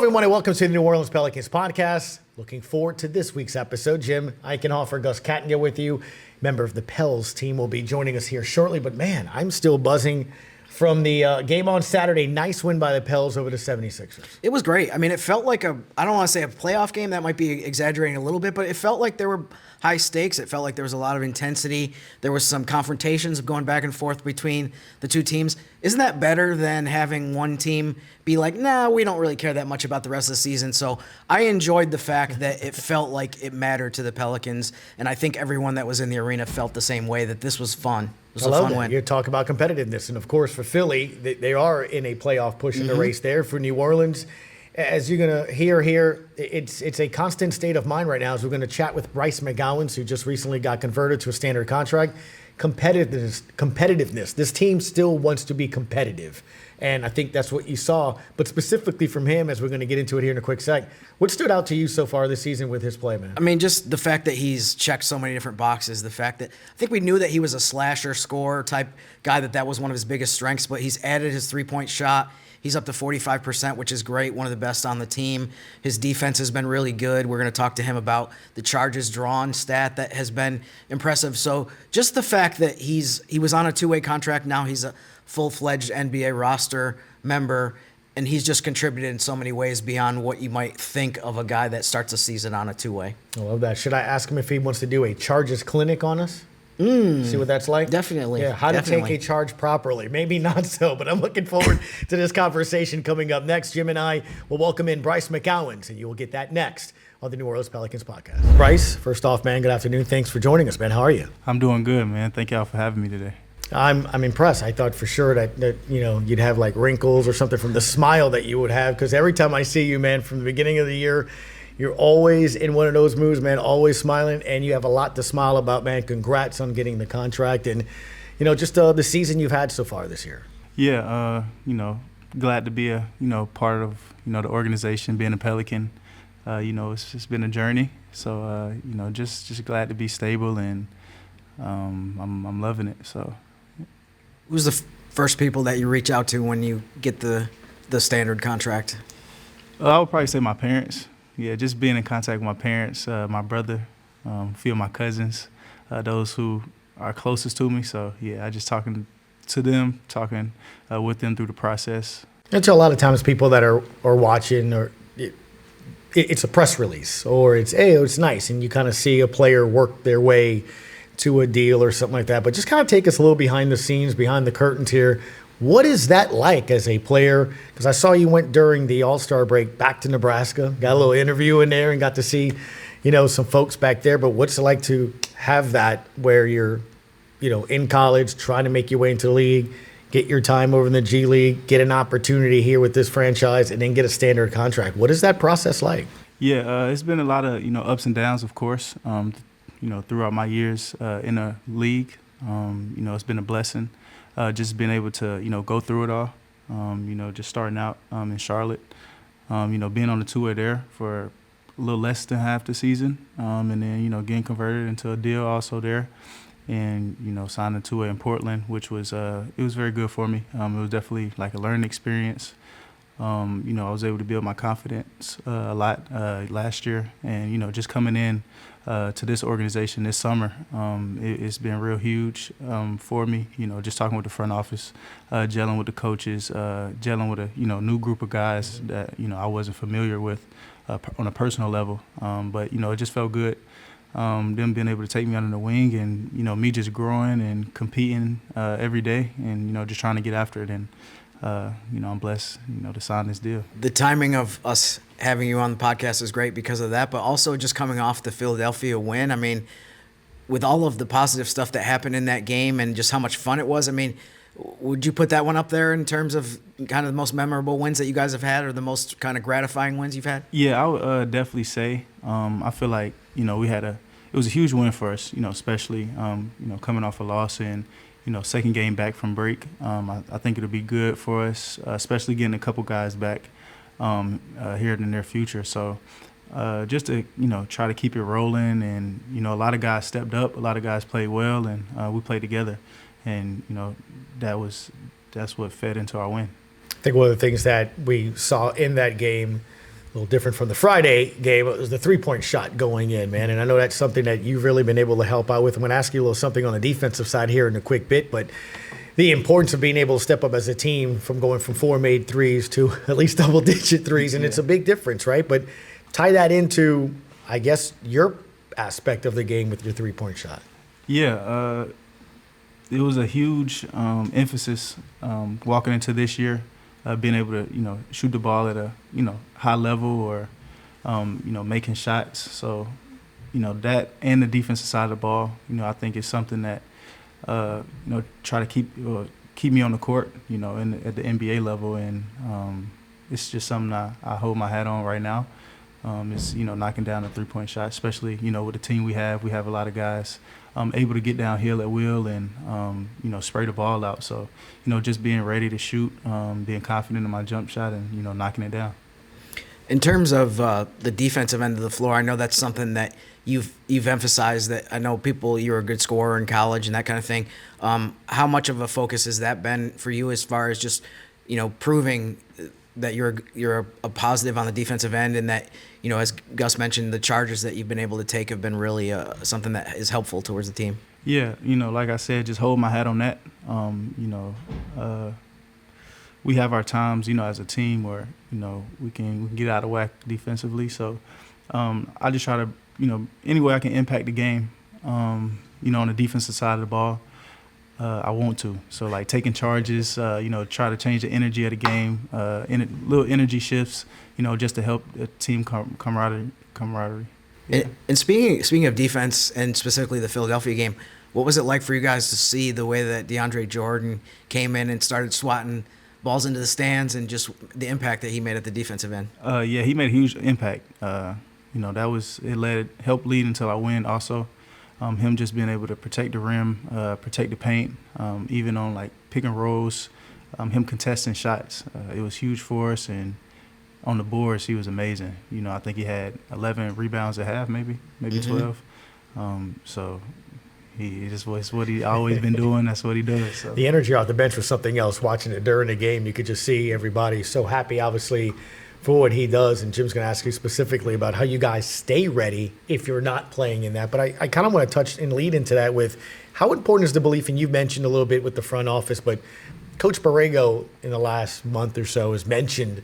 everyone, and welcome to the New Orleans Pelicans Podcast. Looking forward to this week's episode. Jim Eichenhofer, Gus Kattengell with you. Member of the Pels team will be joining us here shortly. But, man, I'm still buzzing from the game on Saturday. Nice win by the Pels over the 76ers. It was great. I mean, it felt like I don't want to say a playoff game. That might be exaggerating a little bit, but it felt like there were high stakes. It felt like there was a lot of intensity. There was some confrontations of going back and forth between the two teams. Isn't that better than having one team be like, nah, we don't really care that much about the rest of the season? So I enjoyed the fact that it felt like it mattered to the Pelicans, and I think everyone that was in the arena felt the same way, that this was fun. It was a fun win. You talk about competitiveness, and of course for Philly, they are in a playoff push in the race there. For New Orleans, as you're going to hear here, it's a constant state of mind right now as we're going to chat with Bryce McGowens, who just recently got converted to a standard contract. Competitiveness. This team still wants to be competitive, and I think that's what you saw. But specifically from him, as we're going to get into it here in a quick sec, what stood out to you so far this season with his play, man? I mean, just the fact that he's checked so many different boxes, the fact that I think we knew that he was a slasher, scorer type guy, that was one of his biggest strengths, but he's added his three-point shot. He's up to 45%, which is great, one of the best on the team. His defense has been really good. We're going to talk to him about the charges drawn stat that has been impressive. So just the fact that he was on a two-way contract, now he's a full-fledged NBA roster member, and he's just contributed in so many ways beyond what you might think of a guy that starts a season on a two-way. I love that. Should I ask him if he wants to do a charges clinic on us? See what that's like? Definitely. Yeah, how to take a charge properly. Maybe not so, but I'm looking forward to this conversation coming up next. Jim and I will welcome in Bryce McGowens, and you will get that next on the New Orleans Pelicans Podcast. Bryce, first off, man, good afternoon. Thanks for joining us, man. How are you? I'm doing good, man. Thank y'all for having me today. I'm impressed. I thought for sure that you'd have like wrinkles or something from the smile that you would have, because every time I see you, man, from the beginning of the year, you're always in one of those moods, man, always smiling, and you have a lot to smile about, man. Congrats on getting the contract and, just the season you've had so far this year. Yeah, glad to be a, part of, the organization, being a Pelican. It's just been a journey. So, just glad to be stable, and I'm loving it. So, who's the first people that you reach out to when you get the standard contract? I would probably say my parents. Yeah, just being in contact with my parents, my brother, a few of my cousins, those who are closest to me. So, yeah, I just talking to them, talking with them through the process. And so a lot of times people that are watching, or it's a press release, or it's nice, and you kind of see a player work their way to a deal or something like that. But just kind of take us a little behind the scenes, behind the curtains here. What is that like as a player? Because I saw you went during the All-Star break back to Nebraska, got a little interview in there and got to see, some folks back there. But what's it like to have that where you're, in college, trying to make your way into the league, get your time over in the G League, get an opportunity here with this franchise, and then get a standard contract? What is that process like? Yeah, it's been a lot of, ups and downs, of course, throughout my years in a league. It's been a blessing. Just being able to, go through it all, just starting out in Charlotte, being on the two-way there for a little less than half the season, and then, getting converted into a deal also there, and, signing a two-way in Portland, which was, it was very good for me. It was definitely like a learning experience. I was able to build my confidence a lot last year, and, just coming in to this organization this summer, it's been real huge for me, just talking with the front office, gelling with the coaches, gelling with a, new group of guys that, I wasn't familiar with on a personal level. But, it just felt good, them being able to take me under the wing, and, me just growing and competing every day, and, just trying to get after it. And, I'm blessed, to sign this deal. The timing of us having you on the podcast is great because of that, but also just coming off the Philadelphia win. I mean, with all of the positive stuff that happened in that game and just how much fun it was, I mean, would you put that one up there in terms of kind of the most memorable wins that you guys have had, or the most kind of gratifying wins you've had? Yeah, I would definitely say, I feel like, it was a huge win for us, especially, coming off a loss and, second game back from break. I think it'll be good for us, especially getting a couple guys back here in the near future. So just to, try to keep it rolling. And, a lot of guys stepped up. A lot of guys played well, and we played together. And, that's what fed into our win. I think one of the things that we saw in that game little different from the Friday game. It was the three-point shot going in, man. And I know that's something that you've really been able to help out with. I'm going to ask you a little something on the defensive side here in a quick bit, but the importance of being able to step up as a team from going from 4 made threes to at least double-digit threes, and it's a big difference, right? But tie that into, I guess, your aspect of the game with your three-point shot. Yeah, it was a huge emphasis walking into this year, being able to, shoot the ball at a, high level or, making shots. So, that and the defensive side of the ball, I think is something that, try to keep me on the court, at the NBA level. And it's just something I hold my hat on right now. It's, knocking down a three-point shot, especially, with the team we have. We have a lot of guys able to get downhill at will and, spray the ball out. So, just being ready to shoot, being confident in my jump shot and, knocking it down. In terms of the defensive end of the floor, I know that's something that you've emphasized. That I know you're a good scorer in college and that kind of thing. How much of a focus has that been for you as far as just, proving that you're a positive on the defensive end, and that, as Gus mentioned, the charges that you've been able to take have been really something that is helpful towards the team? Yeah, like I said, just hold my hat on that. We have our times, as a team where, we can get out of whack defensively. So I just try to, any way I can impact the game, on the defensive side of the ball, I want to. So, like, taking charges, try to change the energy of the game, little energy shifts, just to help the team camaraderie. Yeah. And speaking of defense, and specifically the Philadelphia game, what was it like for you guys to see the way that DeAndre Jordan came in and started swatting balls into the stands, and just the impact that he made at the defensive end? Yeah, he made a huge impact. Helped lead until I win also. Him just being able to protect the rim, protect the paint, even on like pick and rolls, him contesting shots. It was huge for us, and on the boards he was amazing. I think he had 11 rebounds at half, maybe 12. So he just was what he always been doing. That's what he does. So. The energy off the bench was something else. Watching it during the game, you could just see everybody so happy, obviously, for what he does. And Jim's going to ask you specifically about how you guys stay ready if you're not playing in that. But I kind of want to touch and lead into that with how important is the belief, and you've mentioned a little bit with the front office, but Coach Borrego in the last month or so has mentioned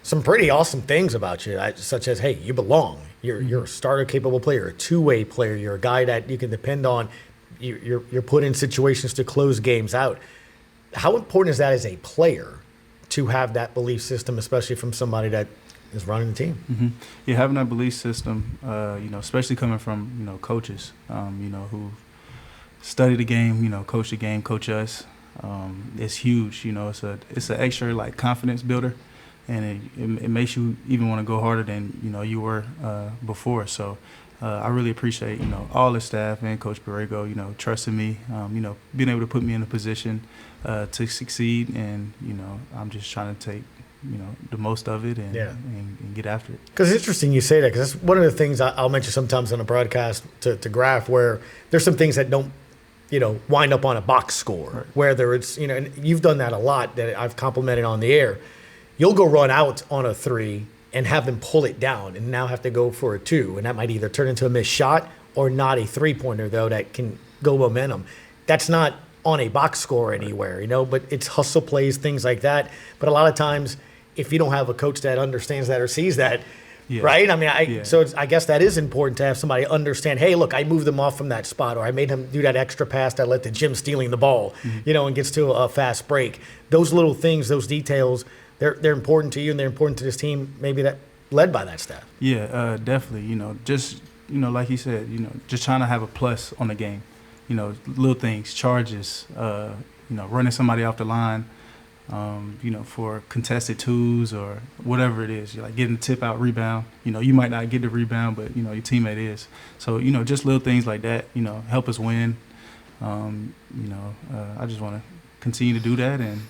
some pretty awesome things about you, such as, hey, you belong. You're a starter-capable player, a two-way player. You're a guy that you can depend on. You're put in situations to close games out. How important is that as a player to have that belief system, especially from somebody that is running the team? Mm-hmm. Yeah, having that belief system, especially coming from, coaches, who study the game, coach the game, coach us, it's huge. It's an extra, like, confidence builder, and it makes you even want to go harder than, you were before. So I really appreciate, all the staff and Coach Borrego, trusting me, being able to put me in a position to succeed, and I'm just trying to take the most of it and get after it. Because it's interesting you say that, because that's one of the things I'll mention sometimes on a broadcast to Graf, where there's some things that don't wind up on a box score, right. Whether it's and you've done that a lot that I've complimented on the air. You'll go run out on a three and have them pull it down and now have to go for a two, and that might either turn into a missed shot or not a three-pointer, though, that can go momentum. That's not on a box score anywhere, but it's hustle plays, things like that. But a lot of times, if you don't have a coach that understands that or sees that, right? I mean, so I guess that is important to have somebody understand, hey, look, I moved them off from that spot, or I made him do that extra pass that led to Jim stealing the ball, and gets to a fast break. Those little things, those details, they're important to you, and they're important to this team, maybe that led by that staff. Yeah, definitely. Just, like you said, just trying to have a plus on the game. Little things, charges, running somebody off the line, for contested twos or whatever it is. You're like getting a tip out rebound. You might not get the rebound, but, your teammate is. So, just little things like that, help us win. I just want to continue to do that, and,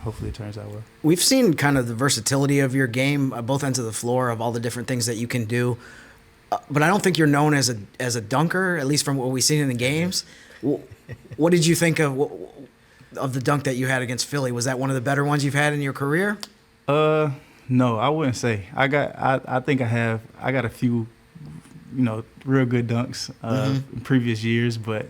hopefully it turns out well. We've seen kind of the versatility of your game, both ends of the floor, of all the different things that you can do. But I don't think you're known as a dunker, at least from what we've seen in the games. What did you think of the dunk that you had against Philly? Was that one of the better ones you've had in your career? No, I wouldn't say. I think I got a few, real good dunks in previous years, but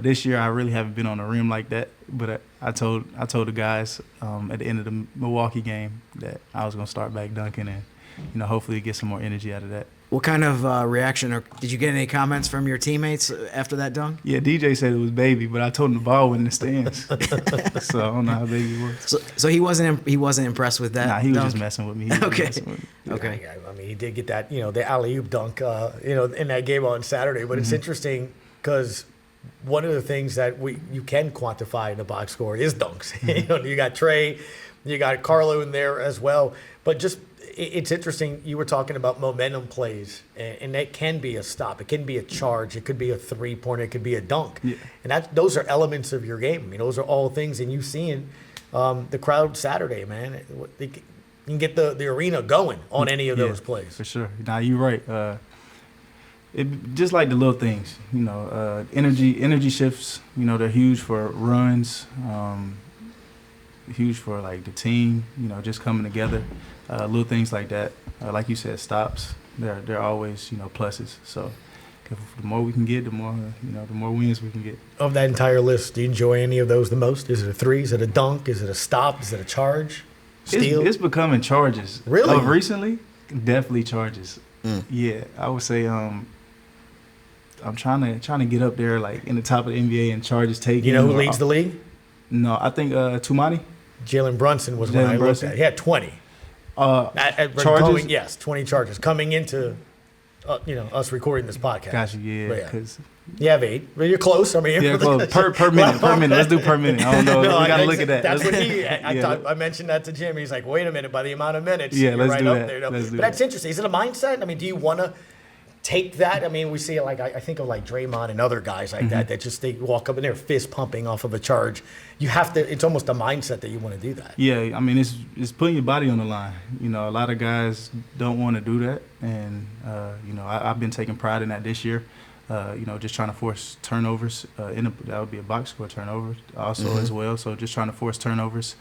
this year I really haven't been on the rim like that. But I told the guys at the end of the Milwaukee game that I was gonna start back dunking and hopefully get some more energy out of that. What kind of reaction, or did you get any comments from your teammates after that dunk? Yeah, DJ said it was baby, but I told him the ball was in the stands, so I don't know how baby it was. So he wasn't impressed with that. Nah, he was dunk? just messing with me. Okay. Okay. Yeah, I mean, he did get that, the alley-oop dunk, in that game on Saturday. But it's interesting because one of the things that you can quantify in the box score is dunks. You got Trey, you got Carlo in there as well. But just it's interesting. You were talking about momentum plays, and that can be a stop. It can be a charge. It could be a three-pointer. It could be a dunk. Yeah. And those are elements of your game. I mean, those are all things. And you've seen the crowd Saturday, man. You can get the arena going on any of those plays. For sure. Now, you're right. It just like the little things, energy shifts. They're huge for runs, huge for like the team. Just coming together. Little things like that, like you said, stops. They're always pluses. So the more we can get, the more wins we can get. Of that entire list, do you enjoy any of those the most? Is it a three? Is it a dunk? Is it a stop? Is it a charge? Steal? It's becoming charges. Really? Recently, definitely charges. Yeah, I would say I'm trying to get up there like in the top of the NBA and charges taken. You know who leads the league? No, I think Tumani. Jalen Brunson was when I looked at. He had 20. Charges? 20 charges coming into us recording this podcast. Gotcha, yeah. Because you have 8, but you're close. I mean, yeah, close. Per minute. Let's do per minute. I don't know. We gotta look at that. That's what I mentioned that to Jim. He's like, wait a minute. By the amount of minutes, yeah, let's right do up that. there. Let's do but that's interesting. Is it a mindset? I mean, do you want to take that? I mean, we see it like I think of like Draymond and other guys like that just they walk up and they're fist pumping off of a charge. You have to. It's almost a mindset that you want to do that. Yeah, I mean, it's putting your body on the line. A lot of guys don't want to do that, and I've been taking pride in that this year. Just trying to force turnovers. That would be a box score turnover also as well. So just trying to force turnovers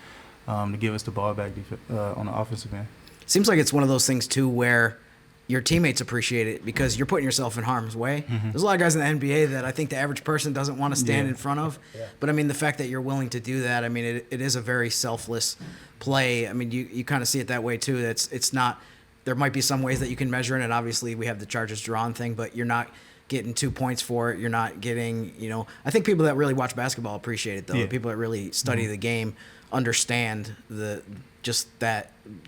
to give us the ball back on the offensive end. Seems like it's one of those things too where your teammates appreciate it because you're putting yourself in harm's way. There's a lot of guys in the NBA that I think the average person doesn't want to stand in front of. Yeah. But, I mean, the fact that you're willing to do that, I mean, it is a very selfless play. I mean, you kind of see it that way, too. It's not – there might be some ways that you can measure it, and obviously we have the charges drawn thing, but you're not getting 2 points for it. You're not getting – I think people that really watch basketball appreciate it, though. Yeah. People that really study the game understand the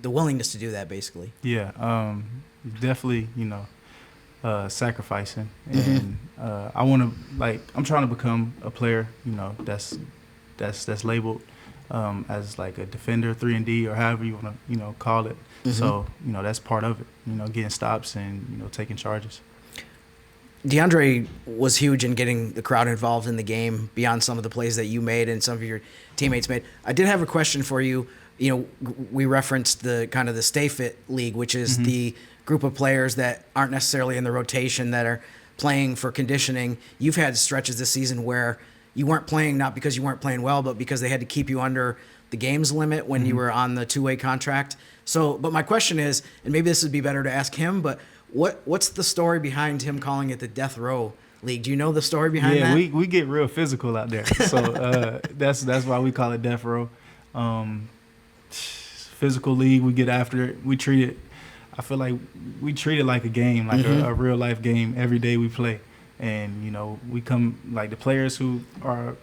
willingness to do that, basically. Yeah, definitely, sacrificing, and I want to I'm trying to become a player, that's labeled as like a defender, 3-and-D, or however you want to, call it. So, that's part of it, getting stops and taking charges. DeAndre was huge in getting the crowd involved in the game beyond some of the plays that you made and some of your teammates made. I did have a question for you. We referenced the kind of the Stay Fit League, which is the group of players that aren't necessarily in the rotation that are playing for conditioning. You've had stretches this season where you weren't playing not because you weren't playing well, but because they had to keep you under the games limit when you were on the 2-way contract. So, but my question is, and maybe this would be better to ask him, but what's the story behind him calling it the Death Row League? Do you know the story behind that? Yeah, we get real physical out there. So that's why we call it Death Row. Physical league, we get after it. We treat it, I feel like we treat it like a game, like a real life game every day we play. And, we come, like the players who are,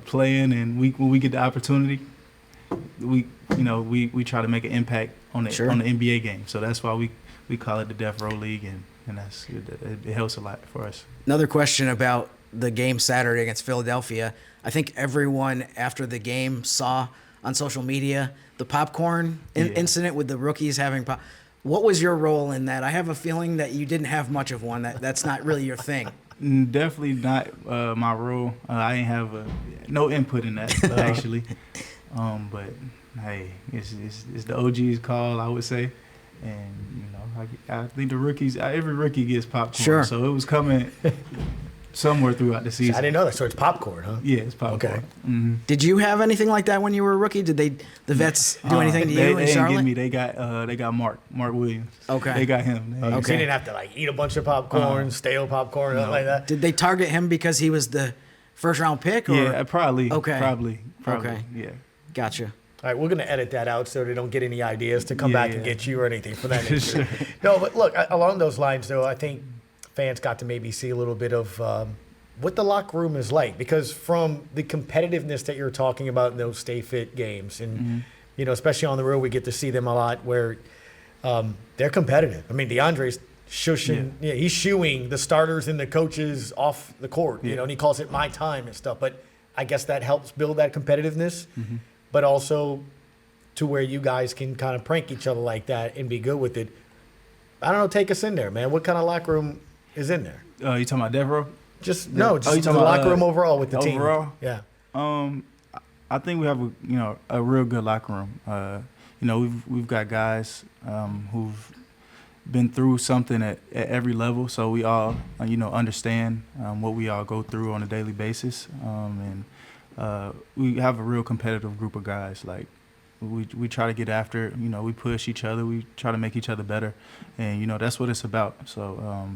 playing, and when we get the opportunity, we try to make an impact on the NBA game. So that's why we call it the Death Row League, and that's it helps a lot for us. Another question about the game Saturday against Philadelphia. I think everyone after the game saw on social media the popcorn incident with the rookies having What was your role in that? I have a feeling that you didn't have much of one. That's not really your thing. Definitely not my role. I ain't have no input in that actually. But hey, it's the OG's call, I would say. And I think the rookies, every rookie gets popcorn. Sure. So it was coming. somewhere throughout the season. I didn't know that. So it's popcorn, huh? Yeah, it's popcorn. Okay. Mm-hmm. Did you have anything like that when you were a rookie? Did the vets do anything to you in They didn't Charlotte? get me. They got Mark Williams. Okay. They got him. Okay. Okay. So you didn't have to like eat a bunch of popcorn, stale popcorn, nothing like that. Did they target him because he was the first round pick? Or? Yeah, probably. Okay. Probably. Okay. Yeah. Gotcha. All right, we're going to edit that out so they don't get any ideas to come Yeah, back and yeah. get you or anything for that nature. Sure. No, but look, along those lines, though, I think fans got to maybe see a little bit of what the locker room is like, because from the competitiveness that you're talking about in those Stay Fit games, and you know, especially on the road, we get to see them a lot where they're competitive. I mean, DeAndre's shushing, he's shooing the starters and the coaches off the court, you know, and he calls it my time and stuff. But I guess that helps build that competitiveness. But also to where you guys can kind of prank each other like that and be good with it. I don't know, take us in there, man. What kind of locker room is in there? You talking about Devereaux? Just you the talking about, locker room overall with the team. overall? Yeah. I think we have a real good locker room. We've got guys who've been through something at every level, so we all understand what we all go through on a daily basis, and we have a real competitive group of guys. Like we try to get after it. We push each other. We try to make each other better, and that's what it's about. So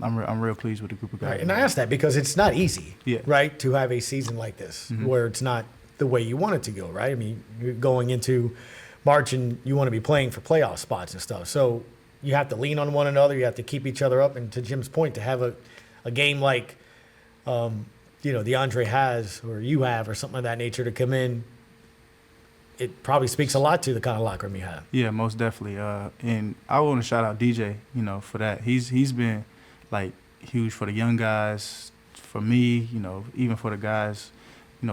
I'm real pleased with the group of guys. Right. And I ask that because it's not easy, Yeah. right, to have a season like this where it's not the way you want it to go, right? I mean, you're going into March and you want to be playing for playoff spots and stuff. So you have to lean on one another. You have to keep each other up. And to Jim's point, to have a game like, DeAndre has or you have or something of that nature to come in, it probably speaks a lot to the kind of locker room you have. Yeah, most definitely. And I want to shout out DJ, for that. He's been like huge for the young guys, for me, even for the guys,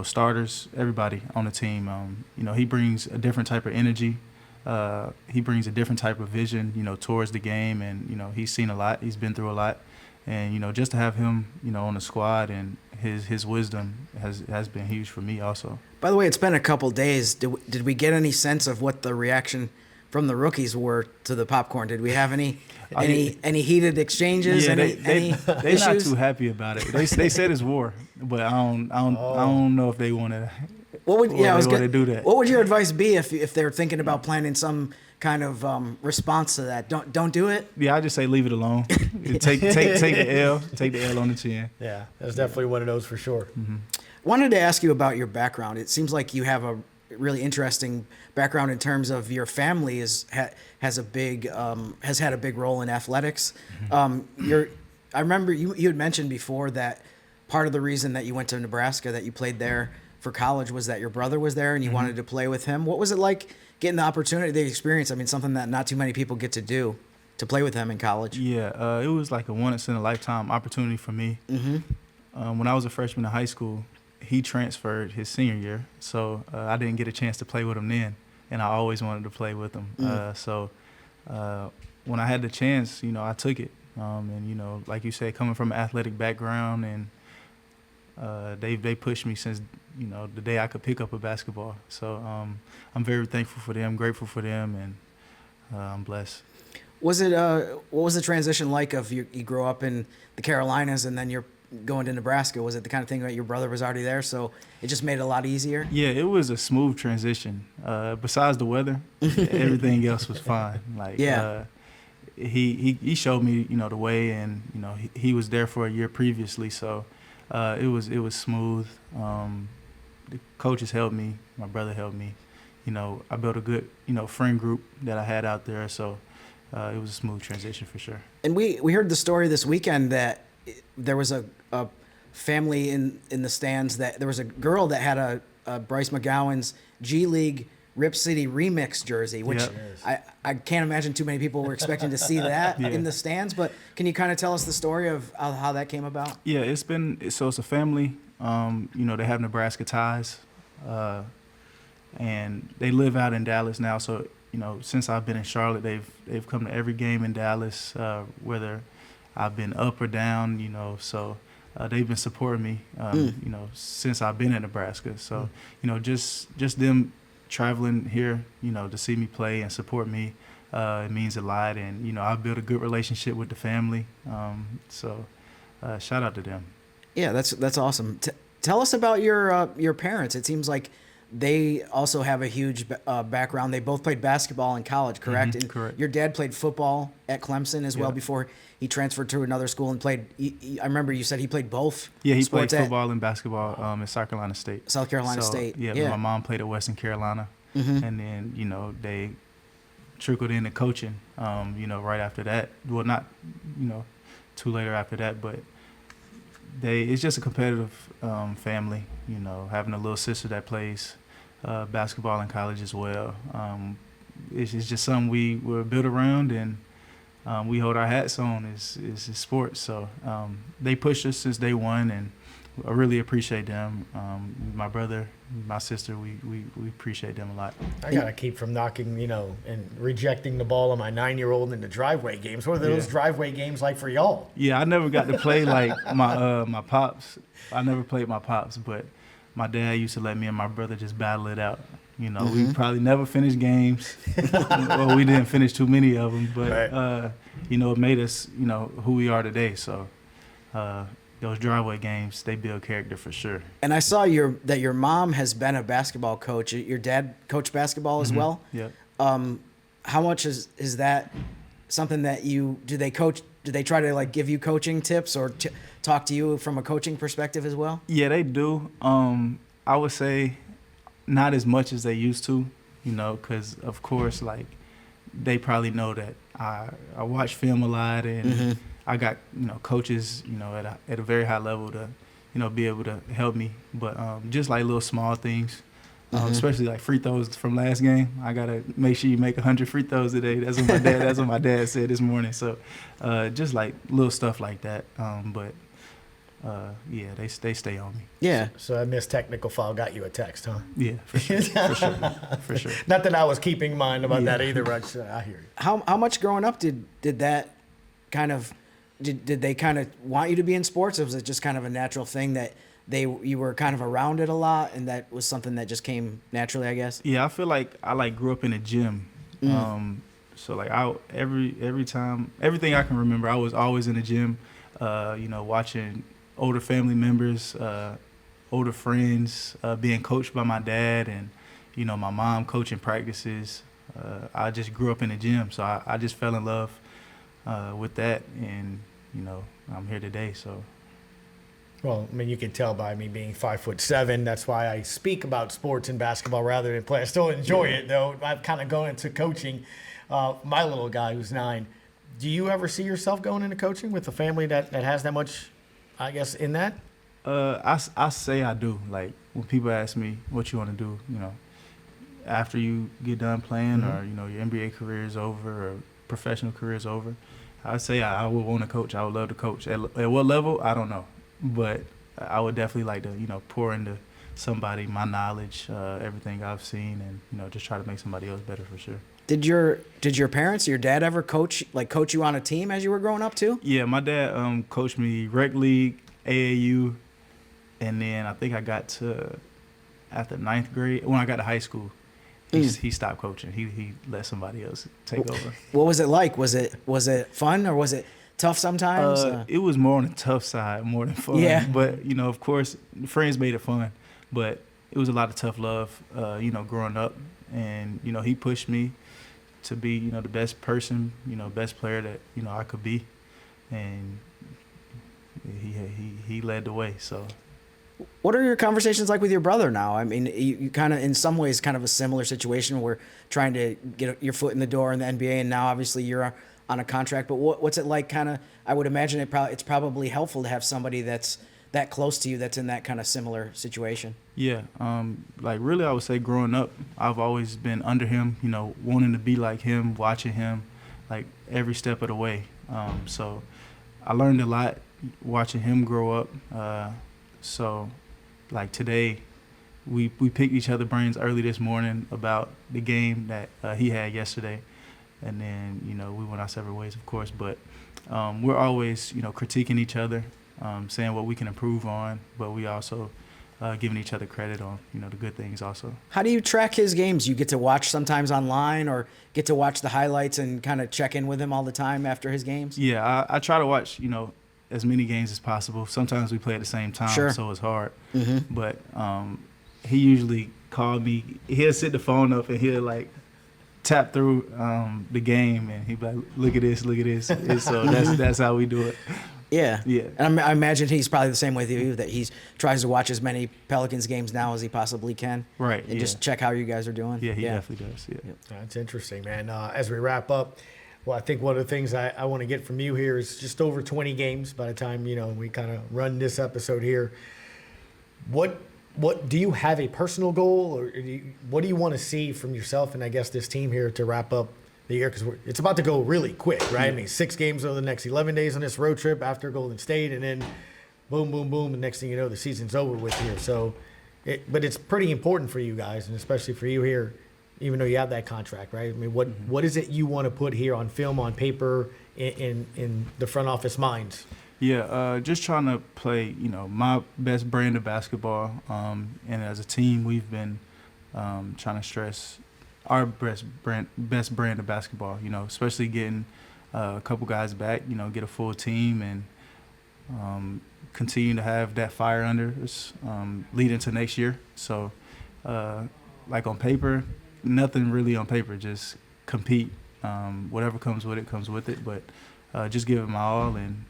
starters, everybody on the team. He brings a different type of energy. He brings a different type of vision, towards the game, and he's seen a lot. He's been through a lot, and just to have him, on the squad and his wisdom has been huge for me also. By the way, it's been a couple days. Did we get any sense of what the reaction from the rookies were to the popcorn? Did we have any heated exchanges? Yeah, any they're issues? not too happy about it. They said it's war, but I don't know if they want to. What would do that. What would your advice be if they're thinking about planning some kind of response to that? Don't do it. Yeah, I just say leave it alone. Take the L. Take the L on the chin. Yeah, that's definitely one of those for sure. Wanted to ask you about your background. It seems like you have a really interesting background in terms of your family has had a big role in athletics. I remember you had mentioned before that part of the reason that you went to Nebraska, that you played there for college, was that your brother was there and you wanted to play with him. What was it like getting the opportunity, the experience? I mean, something that not too many people get to do, to play with him in college. Yeah, it was like a once-in-a-lifetime opportunity for me. When I was a freshman in high school, he transferred his senior year, so I didn't get a chance to play with him then, and I always wanted to play with him. So when I had the chance, I took it. And like you said, coming from an athletic background, and they pushed me since the day I could pick up a basketball. So I'm very thankful for them, grateful for them, and I'm blessed. Was it what was the transition like of you grow up in the Carolinas and then you're going to Nebraska? Was it the kind of thing that your brother was already there, so it just made it a lot easier? Yeah, it was a smooth transition. Besides the weather, everything else was fine. Like, Yeah. He showed me, the way, and he was there for a year previously, so it was smooth. The coaches helped me, my brother helped me. I built a good friend group that I had out there, so it was a smooth transition for sure. And we heard the story this weekend that there was a family in the stands, that there was a girl that had a Bryce McGowens G League Rip City remix jersey, which I can't imagine too many people were expecting to see that in the stands. But can you kind of tell us the story of how that came about? Yeah, it's a family. They have Nebraska ties, and they live out in Dallas now. So since I've been in Charlotte, they've come to every game in Dallas, whether I've been up or down. So they've been supporting me. Since I've been in Nebraska. So just them traveling here, to see me play and support me, it means a lot. And I've built a good relationship with the family. So shout out to them. Yeah, that's awesome. Tell us about your parents. It seems like they also have a huge background. They both played basketball in college, correct? And correct. Your dad played football at Clemson as well before he transferred to another school and played. I remember you said he played both. Yeah, he played sports football and basketball at South Carolina State. South Carolina State. Yeah, my mom played at Western Carolina, and then they trickled into coaching. Right after that. Well, not too later after that, but it's just a competitive family. Having a little sister that plays basketball in college as well. It's just something we were built around, and we hold our hats on is sports. So they pushed us since day one, and I really appreciate them. My brother, my sister, we appreciate them a lot. I gotta keep from knocking, and rejecting the ball on my 9-year-old in the driveway games. What are those driveway games like for y'all? Yeah, I never got to play like my pops. I never played my pops, but my dad used to let me and my brother just battle it out. We probably never finished games. Well, we didn't finish too many of them, but right. It made us who we are today. So those driveway games, they build character for sure. And I saw that your mom has been a basketball coach. Your dad coached basketball as well. Yeah. How much is that something that do they coach? Do they try to give you coaching tips or talk to you from a coaching perspective as well? Yeah, they do. I would say not as much as they used to, because of course, they probably know that I watch film a lot, and I got coaches at a very high level to be able to help me. But just little small things. Especially free throws from last game. I gotta make sure you make 100 free throws today. That's what my dad said this morning. So, just little stuff like that. Yeah, they stay on me. Yeah. So that missed technical foul got you a text, huh? Yeah, for sure. For sure. Not that I was keeping mind about that either, but I hear you. How much growing up did that kind of did they kind of want you to be in sports, or was it just kind of a natural thing that you were kind of around it a lot, and that was something that just came naturally, I guess? Yeah, I feel like I grew up in a gym. So every time, everything I can remember, I was always in the gym, watching older family members, older friends, being coached by my dad, and my mom coaching practices. I just grew up in the gym, so I just fell in love with that, and I'm here today. So. Well, I mean, you can tell by me being 5'7". That's why I speak about sports and basketball rather than play. I still enjoy it, though. I'm kind of going into coaching. My little guy who's 9. Do you ever see yourself going into coaching with a family that has that much, I guess, in that? I say I do. When people ask me what you want to do, after you get done playing, or your NBA career is over or professional career is over, I say I would want to coach. I would love to coach. At what level, I don't know. But I would definitely like to, pour into somebody my knowledge, everything I've seen, and just try to make somebody else better for sure. Did your parents, your dad ever coach you on a team as you were growing up too? Yeah, my dad coached me rec league, AAU, and then I think I got to after 9th grade when I got to high school. He stopped coaching. He let somebody else take over. What was it like? Was it fun, or was it tough sometimes? It was more on the tough side, more than fun. Yeah. But, of course, friends made it fun. But it was a lot of tough love, growing up. And, he pushed me to be, the best person, best player that, I could be. And he led the way, so. What are your conversations like with your brother now? I mean, you kind of, in some ways, kind of a similar situation where trying to get your foot in the door in the NBA, and now obviously you're on a contract. But what's it like? Kind of, I would imagine it's probably helpful to have somebody that's that close to you that's in that kind of similar situation. Yeah, really, I would say growing up, I've always been under him. Wanting to be like him, watching him, every step of the way. So I learned a lot watching him grow up. So, today, we picked each other's brains early this morning about the game that he had yesterday. And then, we went our separate ways, of course. But we're always, critiquing each other, saying what we can improve on. But we also giving each other credit on, the good things also. How do you track his games? You get to watch sometimes online, or get to watch the highlights and kind of check in with him all the time after his games? Yeah, I try to watch, as many games as possible. Sometimes we play at the same time, Sure. so it's hard. But he usually called me. He'll set the phone up and he'll like tap through the game, and he'd be like, look at this. And so that's how we do it. Yeah. Yeah. And I imagine he's probably the same way with you, that he tries to watch as many Pelicans games now as he possibly can. Right. And yeah. just check how you guys are doing. Yeah, he definitely does. Yeah. That's interesting, man. As we wrap up, well, I think one of the things I want to get from you here is just over 20 games by the time, we kind of run this episode here. What do you have a personal goal, or what do you want to see from yourself and I guess this team here to wrap up the year? Because it's about to go really quick, right? I mean, 6 games over the next 11 days on this road trip after Golden State, and then boom, boom, boom, and next thing you know, the season's over with here. So, but it's pretty important for you guys, and especially for you here, even though you have that contract, right? I mean, what is it you want to put here on film, on paper, in the front office minds? Yeah, just trying to play, my best brand of basketball. And as a team, we've been trying to stress our best brand of basketball, especially getting a couple guys back, get a full team and continue to have that fire under us lead into next year. So, like on paper, nothing really on paper, just compete. Whatever comes with it. But just give it my all and,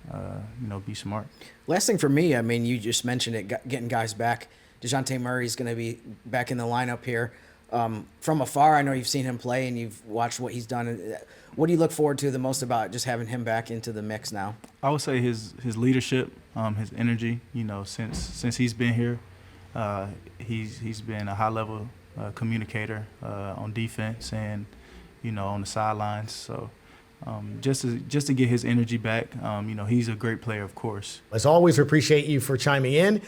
be smart. Last thing for me, I mean, you just mentioned it, getting guys back. DeJounte Murray's going to be back in the lineup here. From afar, I know you've seen him play and you've watched what he's done. What do you look forward to the most about just having him back into the mix now? I would say his leadership, his energy. Since he's been here, he's been a high level communicator on defense and on the sidelines. So just to get his energy back, he's a great player, of course. As always, we appreciate you for chiming in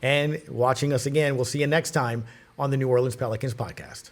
and watching us again. We'll see you next time on the New Orleans Pelicans podcast.